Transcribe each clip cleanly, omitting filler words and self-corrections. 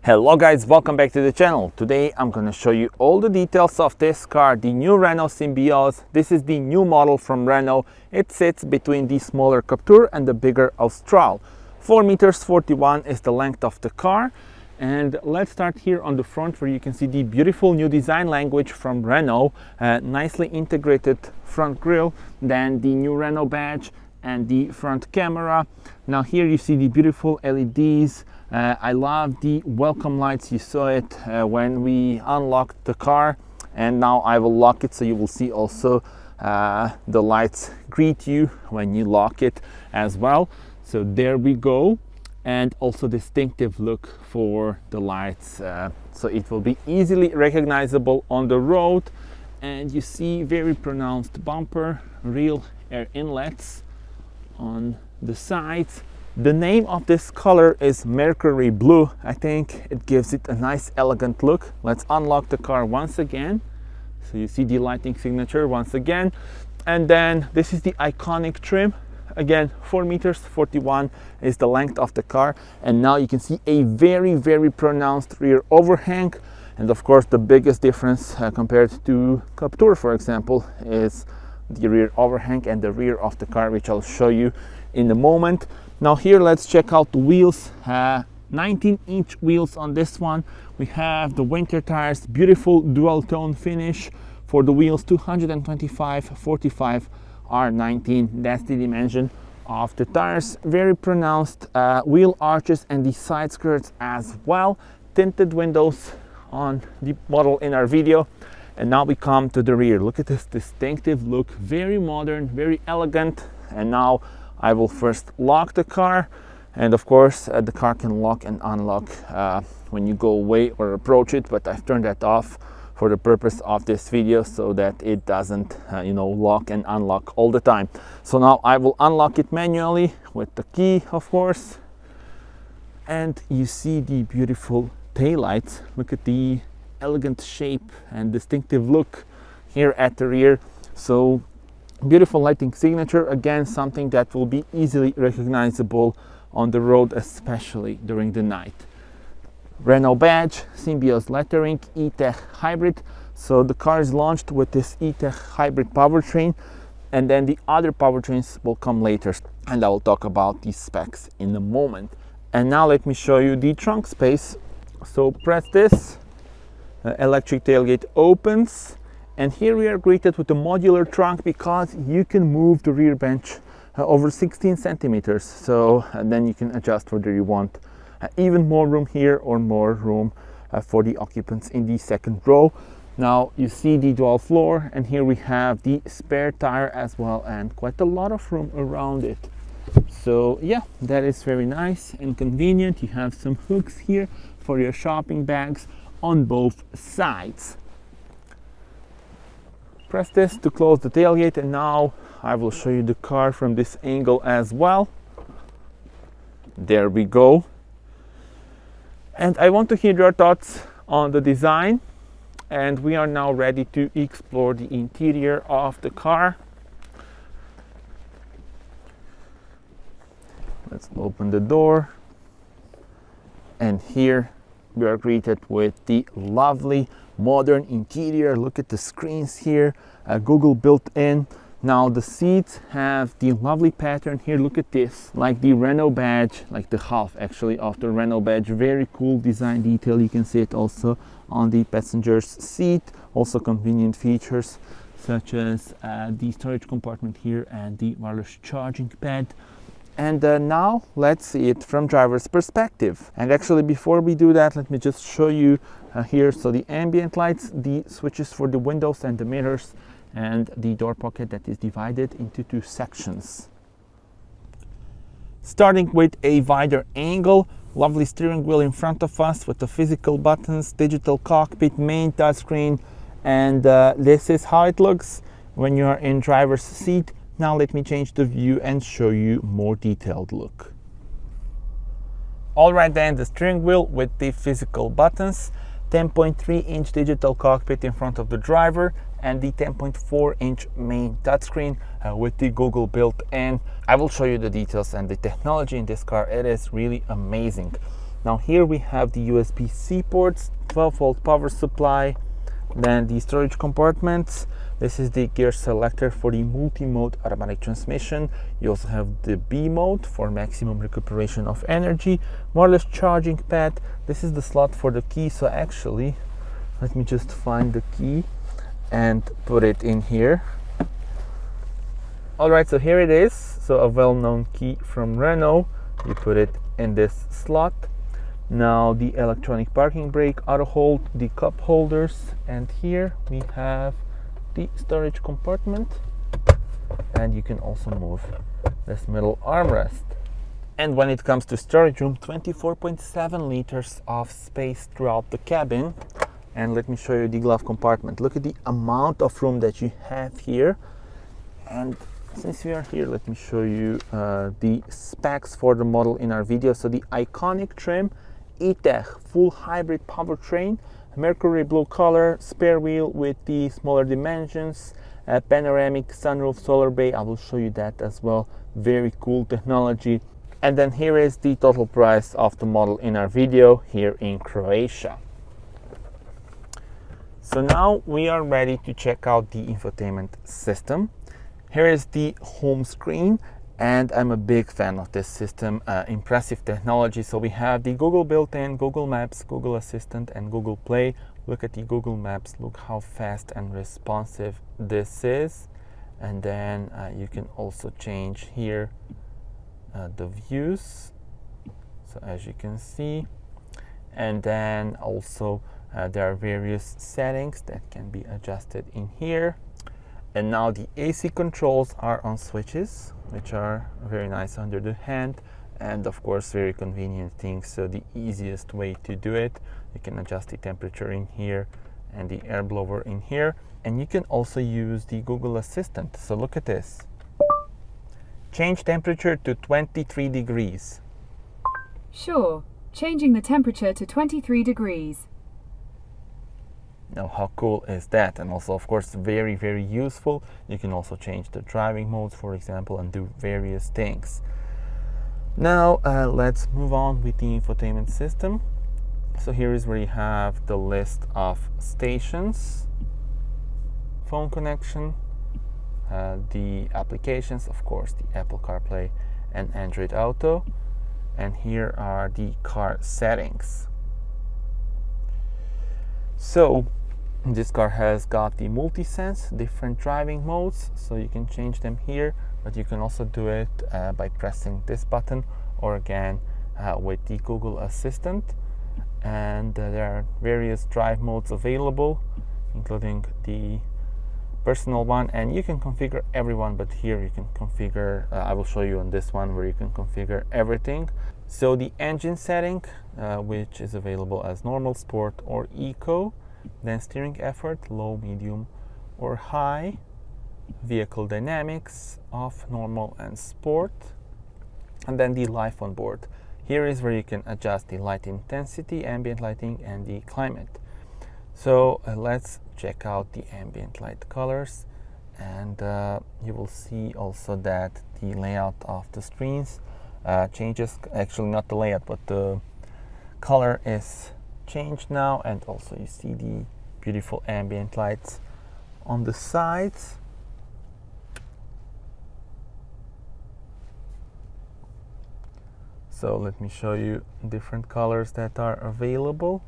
Hello guys, welcome back to the channel. Today I'm going to show you all the details of this car, the new Renault Symbioz. This is the new model from Renault. It sits between the smaller CAPTUR and the bigger Austral. 4 meters 41 is the length of the car. And let's start here on the front, where you can see the beautiful new design language from Renault. Nicely integrated front grille, then the new Renault badge and the front camera. Now here you see the beautiful LEDs. I love the welcome lights. You saw it when we unlocked the car, and now I will lock it so you will see also the lights greet you when you lock it as well. So there we go, and also distinctive look for the lights, so it will be easily recognizable on the road. And you see very pronounced bumper, real air inlets on the sides. The name of this color is Mercury Blue. I think it gives it a nice elegant look. Let's unlock the car once again. So you see the lighting signature once again. And then this is the iconic trim. Again, 4 meters 41 is the length of the car. And now you can see a very pronounced rear overhang. And of course the biggest difference compared to CAPTUR, for example, is the rear overhang and the rear of the car, which I'll show you in a moment. Now here let's check out the wheels. 19-inch wheels on this one. We have the winter tires, beautiful dual tone finish for the wheels, 225/45 R19. That's the dimension of the tires. Very pronounced wheel arches and the side skirts as well. Tinted windows on the model in our video. And now we come to the rear. Look at this distinctive look, very modern, very elegant. And now I will first lock the car, and of course the car can lock and unlock when you go away or approach it, but I've turned that off for the purpose of this video so that it doesn't lock and unlock all the time. So now I will unlock it manually with the key, of course. And you see the beautiful taillights. Look at the elegant shape and distinctive look here at the rear. So beautiful lighting signature, again something that will be easily recognizable on the road, especially during the night. Renault badge, Symbioz lettering, E-TECH hybrid. So the car is launched with this E-TECH hybrid powertrain, and then the other powertrains will come later, and I will talk about these specs in a moment. And now let me show you the trunk space. So press this, electric tailgate opens. And here we are greeted with a modular trunk, because you can move the rear bench over 16 centimeters. So then you can adjust whether you want even more room here or more room for the occupants in the second row. Now you see the dual floor, and here we have the spare tire as well, and quite a lot of room around it. So yeah, that is very nice and convenient. You have some hooks here for your shopping bags on both sides. Press this to close the tailgate, and now I will show you the car from this angle as well. There we go. And I want to hear your thoughts on the design, and we are now ready to explore the interior of the car. Let's open the door, and here we are greeted with the lovely modern interior. Look at the screens here, Google built in. Now the seats have the lovely pattern here. Look at this, like the Renault badge, like the half actually of the Renault badge. Very cool design detail. You can see it also on the passenger's seat. Also convenient features such as the storage compartment here and the wireless charging pad. And now let's see it from driver's perspective. And actually before we do that, let me just show you here. So the ambient lights, the switches for the windows and the mirrors, and the door pocket that is divided into 2 sections. Starting with a wider angle, lovely steering wheel in front of us with the physical buttons, digital cockpit, main touchscreen, and this is how it looks when you are in driver's seat. Now let me change the view and show you more detailed look. Alright then, the steering wheel with the physical buttons, 10.3-inch digital cockpit in front of the driver, and the 10.4-inch main touchscreen with the Google built in. I will show you the details and the technology in this car. It is really amazing. Now here we have the USB-C ports, 12-volt power supply, then the storage compartments. This is the gear selector for the multi-mode automatic transmission. You also have the B mode for maximum recuperation of energy, wireless charging pad. This is the slot for the key, so actually let me just find the key and put it in here. Alright, so here it is. So a well-known key from Renault. You put it in this slot. Now the electronic parking brake, auto hold, the cup holders, and here we have the storage compartment, and you can also move this middle armrest. And when it comes to storage room, 24.7 liters of space throughout the cabin. And let me show you the glove compartment. Look at the amount of room that you have here. And since we are here, let me show you the specs for the model in our video. So the iconic trim, E-TECH full hybrid powertrain, Mercury blue color, spare wheel with the smaller dimensions, panoramic sunroof, solar bay. I will show you that as well. Very cool technology. And then here is the total price of the model in our video here in Croatia. So now we are ready to check out the infotainment system. Here is the home screen, and I'm a big fan of this system. Impressive technology. So we have the Google built-in, Google Maps, Google Assistant, and Google Play. Look at the Google Maps. Look how fast and responsive this is. And then you can also change here the views. So as you can see, and then also there are various settings that can be adjusted in here. And now the AC controls are on switches, which are very nice under the hand, and of course very convenient things. So the easiest way to do it, you can adjust the temperature in here and the air blower in here, and you can also use the Google Assistant. So look at this. Change temperature to 23 degrees. Sure, changing the temperature to 23 degrees. Now how cool is that? And also of course very, very useful. You can also change the driving modes, for example, and do various things. Now let's move on with the infotainment system. So here is where you have the list of stations, phone connection, the applications, of course the Apple CarPlay and Android Auto, and here are the car settings. So this car has got the multi-sense, different driving modes, so you can change them here, but you can also do it by pressing this button, or again with the Google Assistant. And there are various drive modes available, including the personal one, and you can configure everyone, but here you can configure, I will show you on this one where you can configure everything. So the engine setting, which is available as normal, sport, or eco. Then steering effort, low, medium, or high. Vehicle dynamics, off, normal, and sport. And then the life on board. Here is where you can adjust the light intensity, ambient lighting, and the climate. So let's check out the ambient light colors, and you will see also that the layout of the screens changes. Actually not the layout, but the color is changed now, and also you see the beautiful ambient lights on the sides. So let me show you different colors that are available.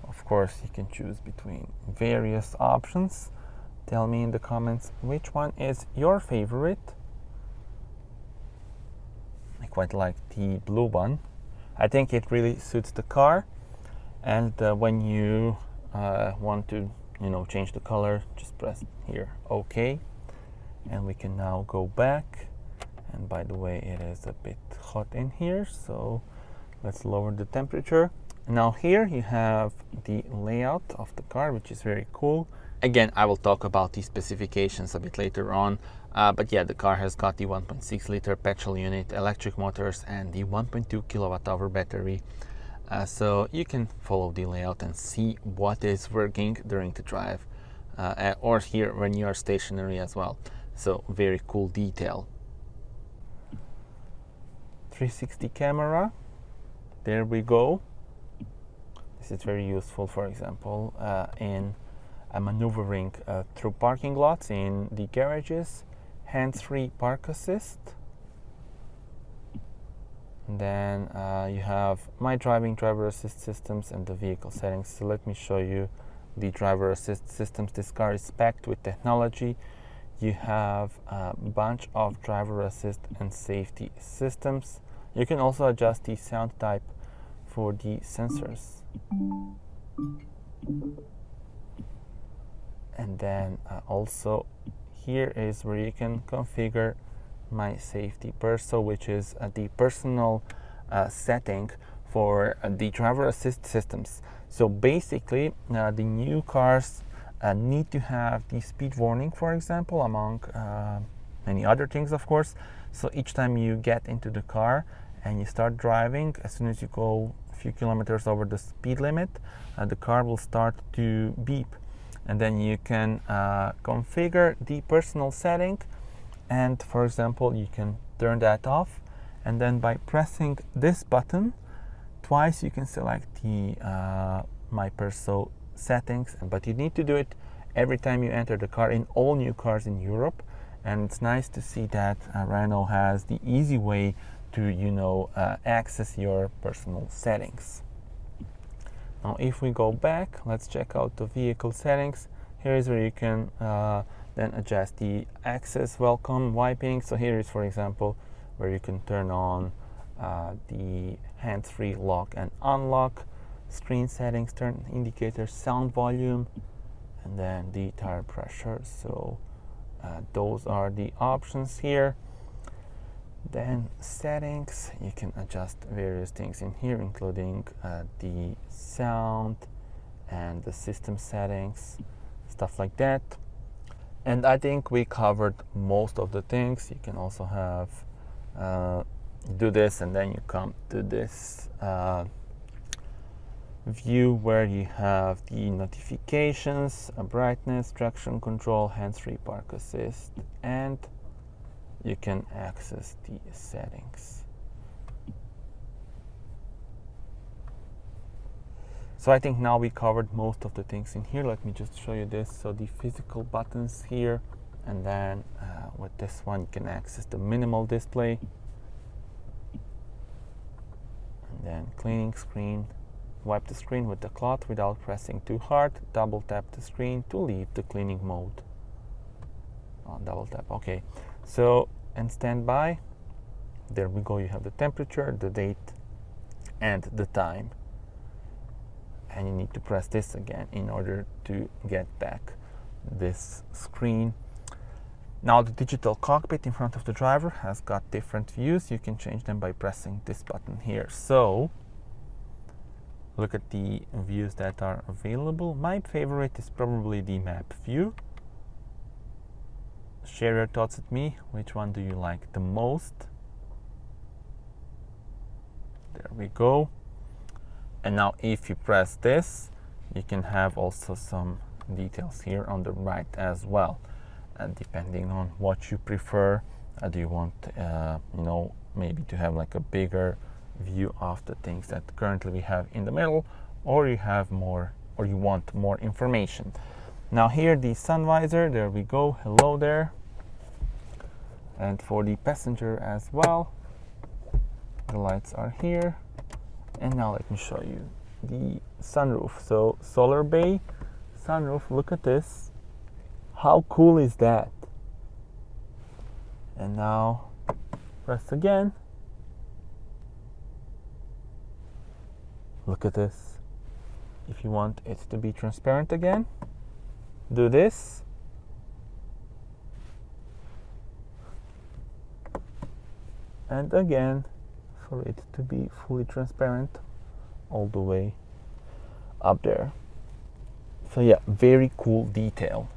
Of course you can choose between various options. Tell me in the comments which one is your favorite. I quite like the blue one. I think it really suits the car. And when you want to, change the color, just press here OK, and we can now go back. And by the way, it is a bit hot in here, so let's lower the temperature. Now here you have the layout of the car, which is very cool. Again, I will talk about the specifications a bit later on, but yeah, the car has got the 1.6 liter petrol unit, electric motors, and the 1.2 kilowatt hour battery. So you can follow the layout and see what is working during the drive, or here when you are stationary as well. So very cool detail. 360 camera, there we go. This is very useful, for example, in maneuvering through parking lots in the garages. Hands-free park assist. And then you have my driving, driver assist systems, and the vehicle settings. So let me show you the driver assist systems. This car is packed with technology. You have a bunch of driver assist and safety systems. You can also adjust the sound type for the sensors. And then also here is where you can configure my safety perso, which is the personal setting for the driver assist systems. So basically the new cars need to have the speed warning, for example, among many other things, of course. So each time you get into the car and you start driving, as soon as you go a few kilometers over the speed limit, the car will start to beep. And then you can configure the personal setting, and for example you can turn that off, and then by pressing this button twice you can select the my perso settings, but you need to do it every time you enter the car in all new cars in Europe. And it's nice to see that Renault has the easy way to access your personal settings. Now if we go back, let's check out the vehicle settings. Here is where you can then adjust the access welcome wiping. So here is, for example, where you can turn on the hands-free lock and unlock, screen settings, turn indicators, sound volume, and then the tire pressure. So those are the options here. Then settings, you can adjust various things in here, including the sound and the system settings, stuff like that. And I think we covered most of the things. You can also have do this, and then you come to this view where you have the notifications, brightness, traction control, hands-free park assist, and you can access the settings. So I think now we covered most of the things in here. Let me just show you this. So the physical buttons here, and then with this one you can access the minimal display, and then cleaning screen. Wipe the screen with the cloth without pressing too hard. Double tap the screen to leave the cleaning mode. Double tap, okay. So, and standby, there we go. You have the temperature, the date, and the time. And you need to press this again in order to get back this screen. Now the digital cockpit in front of the driver has got different views. You can change them by pressing this button here. So look at the views that are available. My favorite is probably the map view. Share your thoughts with me. Which one do you like the most? There we go. And now if you press this, you can have also some details here on the right as well. Depending on what you prefer, do you want maybe to have like a bigger view of the things that currently we have in the middle, or you have more, or you want more information. Now here the sun visor, there we go, hello there. And for the passenger as well, the lights are here. And now let me show you the sunroof. So solar bay, sunroof, look at this. How cool is that? And now press again. Look at this. If you want it to be transparent again, do this. And again, for it to be fully transparent all the way up there. So yeah, very cool detail.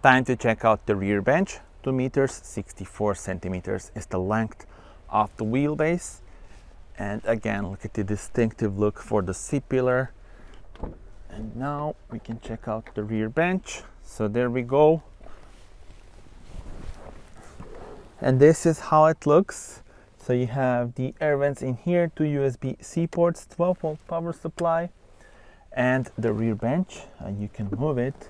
Time to check out the rear bench. 2 meters 64 centimeters is the length of the wheelbase. And again, look at the distinctive look for the C-pillar. And now we can check out the rear bench. So there we go. And this is how it looks. So So you have the air vents in here, 2 USB-C ports, 12-volt power supply, and the rear bench. You can move it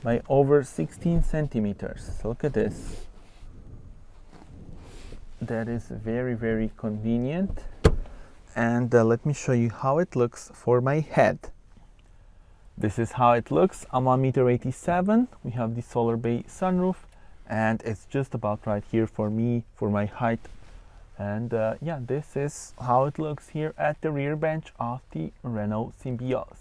by over 16 centimeters. So look at this. That is very, very convenient. And let me show you how it looks for my head. This is how it looks. I'm 1.87 m. We have the solar bay sunroof, and it's just about right here for me, for my height. And yeah, this is how it looks here at the rear bench of the Renault Symbioz.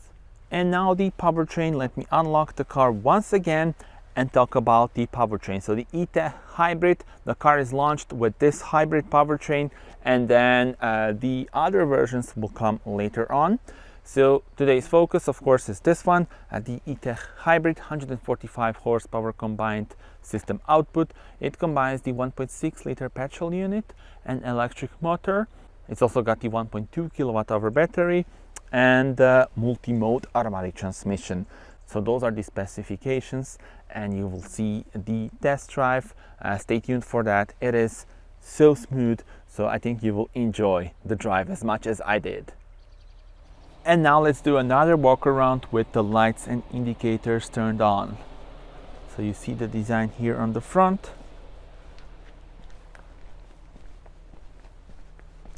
And now the powertrain. Let me unlock the car once again and talk about the powertrain. So the E-TECH hybrid, the car is launched with this hybrid powertrain, and then the other versions will come later on. So today's focus, of course, is this one, the E-TECH hybrid, 145 horsepower combined system output. It combines the 1.6 liter petrol unit and electric motor. It's also got the 1.2 kilowatt hour battery and multi-mode automatic transmission. So those are the specifications, and you will see the test drive. Stay tuned for that. It is so smooth, so I think you will enjoy the drive as much as I did. And now let's do another walk around with the lights and indicators turned on. So you see the design here on the front.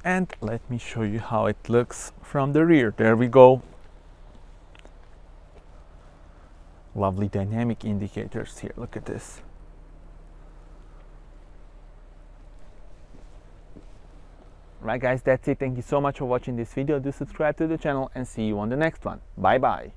And let me show you how it looks from the rear. There we go. Lovely dynamic indicators here. Look at this. Right guys, that's it. Thank you so much for watching this video. Do subscribe to the channel and see you on the next one. Bye bye.